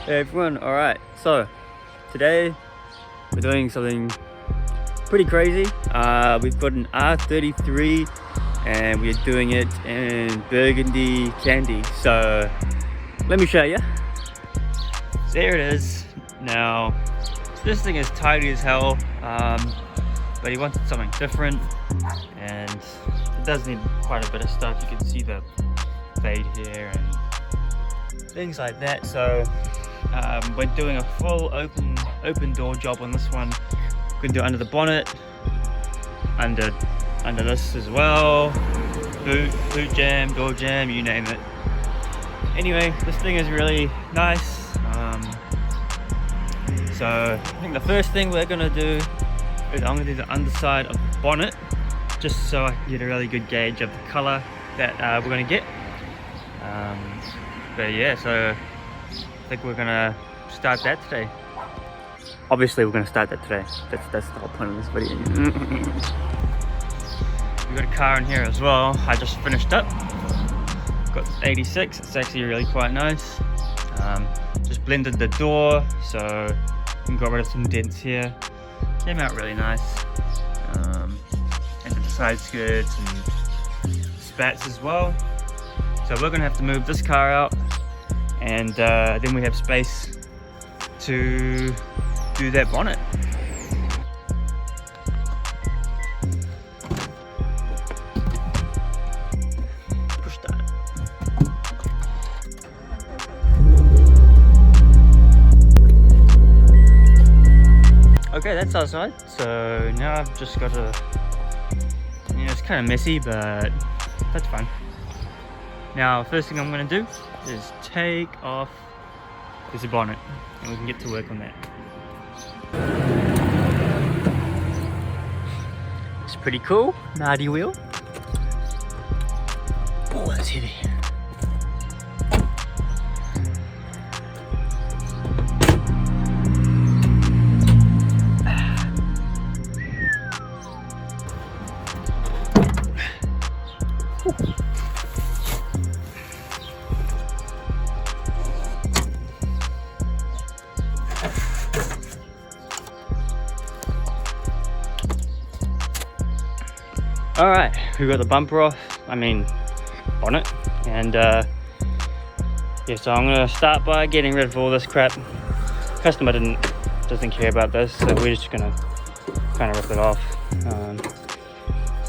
Hey everyone, alright, so today we're doing something pretty crazy. We've got an R33 and we're doing it in burgundy candy. So let me show you. There it is. Now this thing is tidy as hell, but he wanted something different and it does need quite a bit of stuff. You can see the fade here and things like that. So we're doing a full open door job on this one. We're gonna do it under the bonnet, under this as well, boot jam, door jam, you name it. Anyway, this thing is really nice. So I think the first thing we're gonna do is I'm gonna do the underside of the bonnet, just so I can get a really good gauge of the color that we're gonna get. But yeah, so I think we're gonna start that today. Obviously we're gonna start that today. That's the whole point of this video. We got a car in here as well. I just finished up. Got 86. It's actually really quite nice. Just blended the door, so we got rid of some dents here. Came out really nice. And the side skirts and spats as well. So we're gonna have to move this car out, and then we have space to do that bonnet. Push that. Okay, that's outside. So now I've just got to, it's kind of messy, but that's fine. Now, first thing I'm going to do is take off this bonnet and we can get to work on that. It's pretty cool, Nardy wheel. Oh, that's heavy. Alright, we've got the bumper off, bonnet, and yeah, so I'm going to start by getting rid of all this crap. Customer doesn't care about this, so we're just going to kind of rip it off.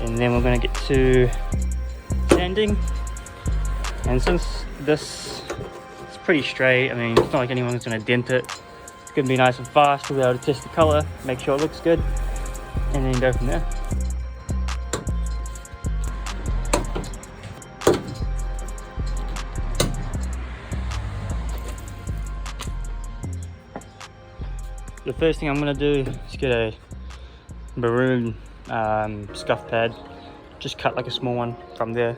And then we're going to get to sanding, and since this is pretty straight, it's not like anyone's going to dent it. It's going to be nice and fast. We'll be able to test the color, make sure it looks good, and then go from there. The first thing I'm going to do is get a maroon scuff pad, just cut like a small one from there,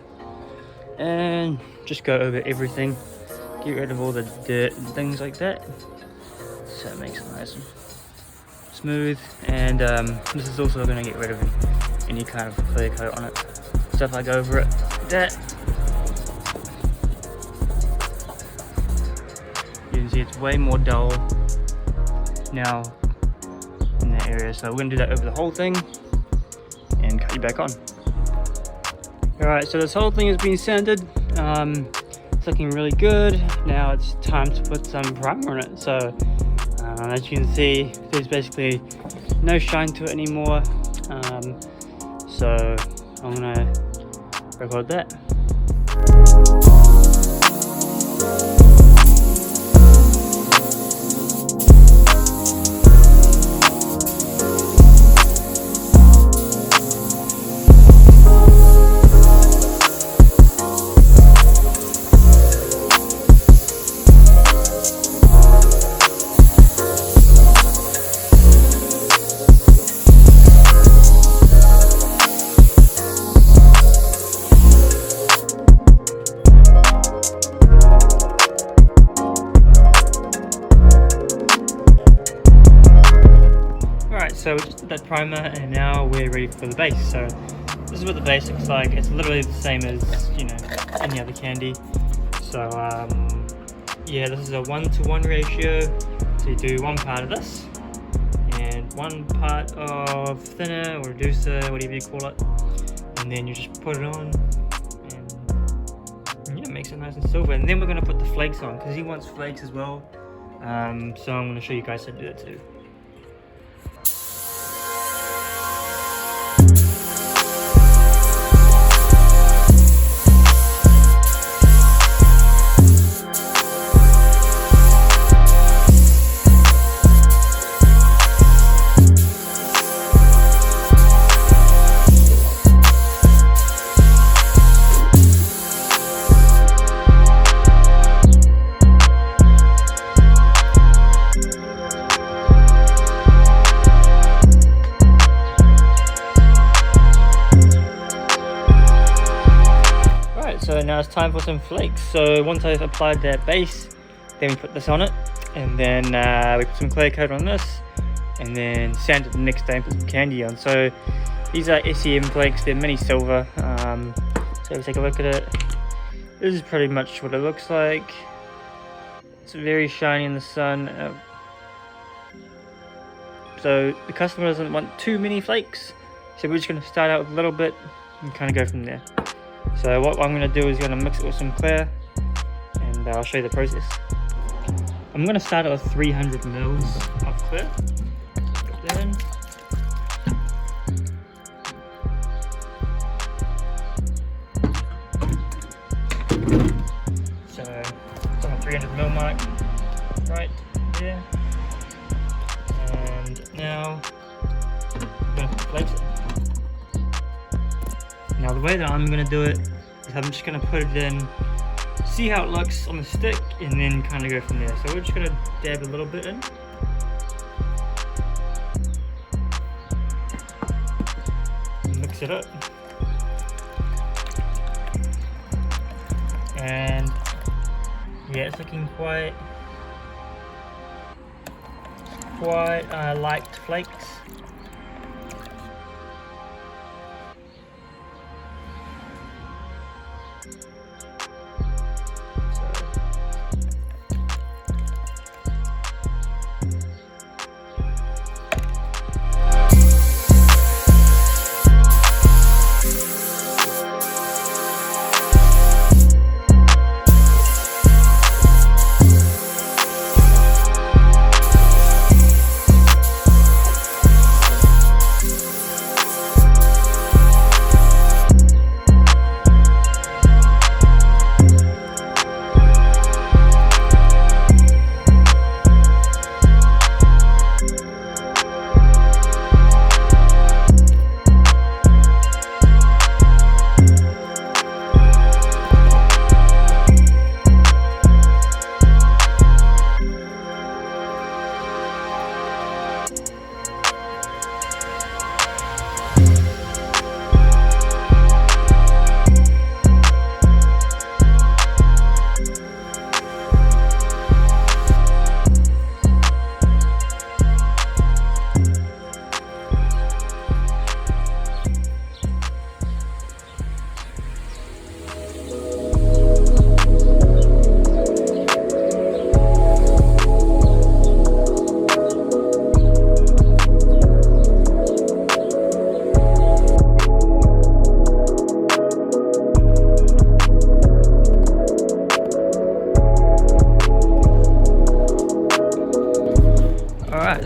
and just go over everything, get rid of all the dirt and things like that, so it makes it nice and smooth. And this is also going to get rid of any kind of clear coat on it, stuff like over it, that. You can see it's way more dull now in that area, so we're going to do that over the whole thing and cut you back on. Alright, so this whole thing has been sanded. It's looking really good. Now it's time to put some primer on it. So as you can see, there's basically no shine to it anymore, so I'm going to record that. So we just did that primer and now we're ready for the base. So this is what the base looks like. It's literally the same as, any other candy. So yeah, yeah, this is a 1:1 ratio. So you do 1 part of this and 1 part of thinner or reducer, whatever you call it, and then you just put it on and yeah, it makes it nice and silver. And then we're going to put the flakes on because he wants flakes as well. So I'm going to show you guys how to do it too. So now it's time for some flakes. So once I've applied that base, then we put this on it, and then we put some clear coat on this, and then sand it the next day and put some candy on. So these are SEM flakes, they're mini silver. So if we take a look at it, this is pretty much what it looks like. It's very shiny in the sun. So the customer doesn't want too many flakes, so we're just going to start out with a little bit and kind of go from there. So what I'm going to do is going to mix it with some clear, and I'll show you the process. I'm going to start out with 300 mils of clear. Put that in. So it's on the 300 mil mark right there. And now I'm going to place it. Now the way that I'm going to do it is I'm just going to put it in, see how it looks on the stick, and then kind of go from there. So we're just going to dab a little bit in. Mix it up. And yeah, it's looking quite light flakes.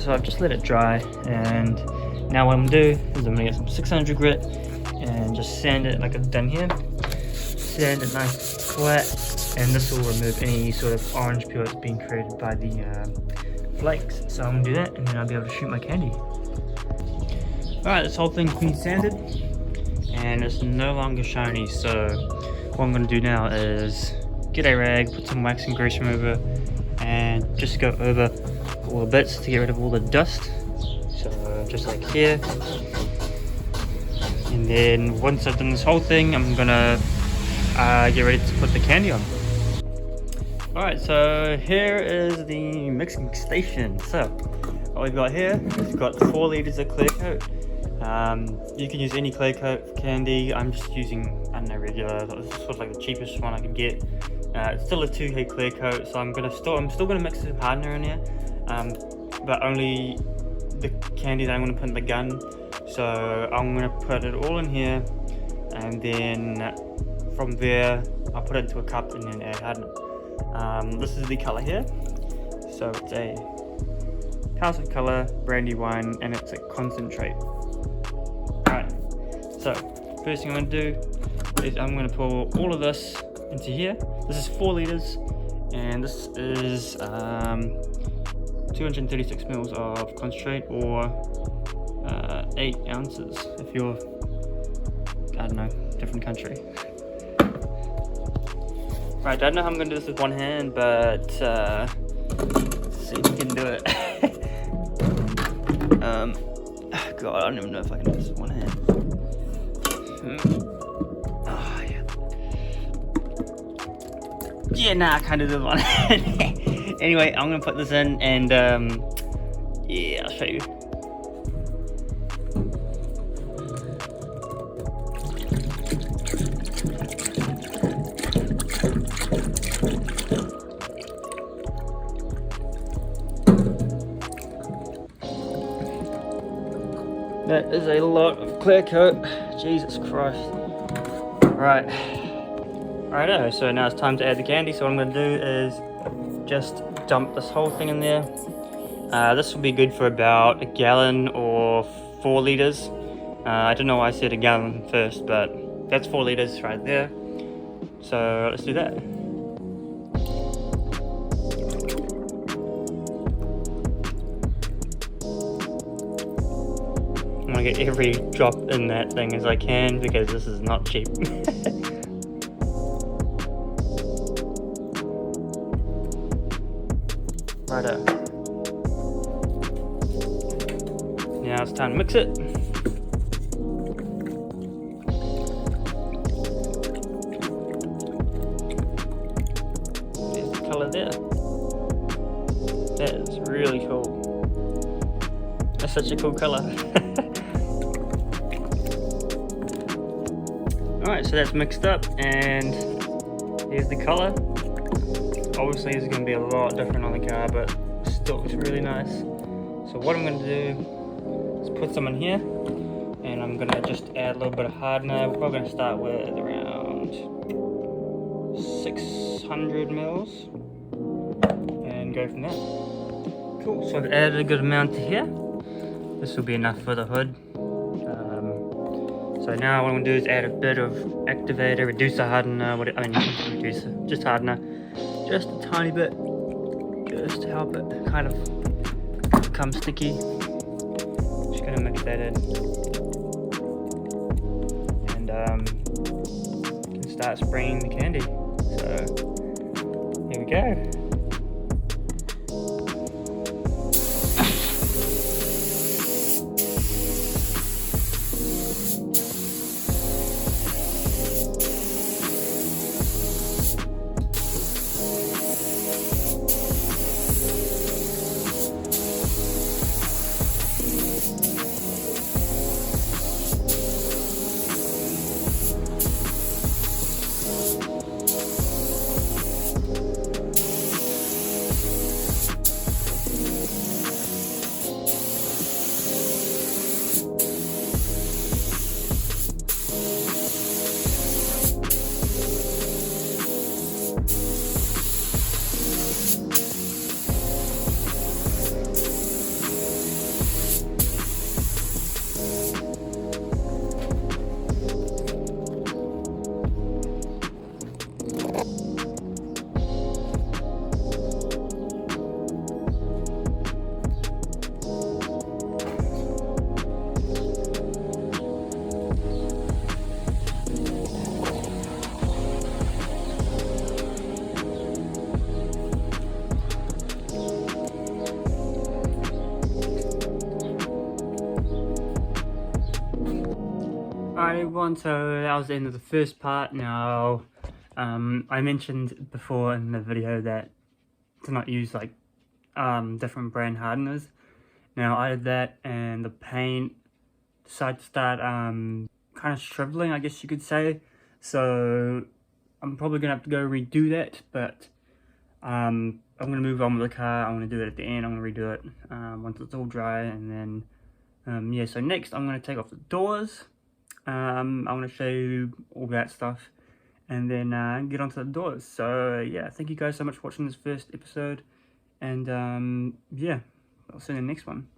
So I've just let it dry, and now what I'm gonna do is I'm gonna get some 600 grit and just sand it like I've done here. Sand it nice and flat, and this will remove any sort of orange peel that's being created by the flakes. So I'm gonna do that, and then I'll be able to shoot my candy. Alright, this whole thing's been sanded and it's no longer shiny, so what I'm gonna do now is get a rag, put some wax and grease remover, and just go over all the bits to get rid of all the dust. So just like here, and then once I've done this whole thing, I'm gonna get ready to put the candy on. Alright, so here is the mixing station. So what we've got here is we've got 4 liters of clear coat. You can use any clear coat for candy. I'm just using, I don't know, regular, sort of like the cheapest one I could get. It's still a 2K clear coat, so I'm still gonna mix some hardener in here, but only the candy that I'm gonna put in the gun. So I'm gonna put it all in here, and then from there I'll put it into a cup and then add hardener. This is the color here, so it's a house of color brandy wine, and it's a concentrate. Alright, so first thing I'm going to do is I'm going to pour all of this into here. This is 4 liters, and this is 236 mils of concentrate, or 8 ounces if you're, I don't know, different country. Right, I don't know how I'm going to do this with one hand, but let's see if we can do it. God, I don't even know if I can do this with one hand. Oh, yeah. Yeah, nah, I can't do this with one hand. Anyway, I'm gonna put this in, and yeah, I'll show you. That is a lot of clear coat. Jesus Christ. Righto, so now it's time to add the candy. So what I'm going to do is just dump this whole thing in there. This will be good for about a gallon or 4 liters. I don't know why I said a gallon first, but that's 4 liters right there. So let's do that. I'm gonna get every drop in that thing as I can, because this is not cheap. Righto. Now it's time to mix it. There's the colour there. That is really cool. That's such a cool colour. Alright, so that's mixed up, and here's the colour. Obviously this is going to be a lot different on the car, but still looks really nice. So what I'm going to do is put some in here, and I'm going to just add a little bit of hardener. We're probably going to start with around 600 mils and go from there. Cool, so I've added a good amount to here. This will be enough for the hood. So now what I'm going to do is add a bit of activator, reducer, hardener, just hardener, just a tiny bit, just to help it kind of become sticky. Just going to mix that in, and you can start spraying the candy. So here we go. Alright everyone, so that was the end of the first part. Now, I mentioned before in the video that to not use like different brand hardeners. Now I did that, and the paint decided to start kind of shriveling, I guess you could say. So I'm probably gonna have to go redo that, but I'm gonna move on with the car. I'm gonna do it at the end. I'm gonna redo it once it's all dry, and then yeah. So next, I'm gonna take off the doors. I'm gonna show you all that stuff, and then get onto the doors. So yeah, thank you guys so much for watching this first episode, and yeah, I'll see you in the next one.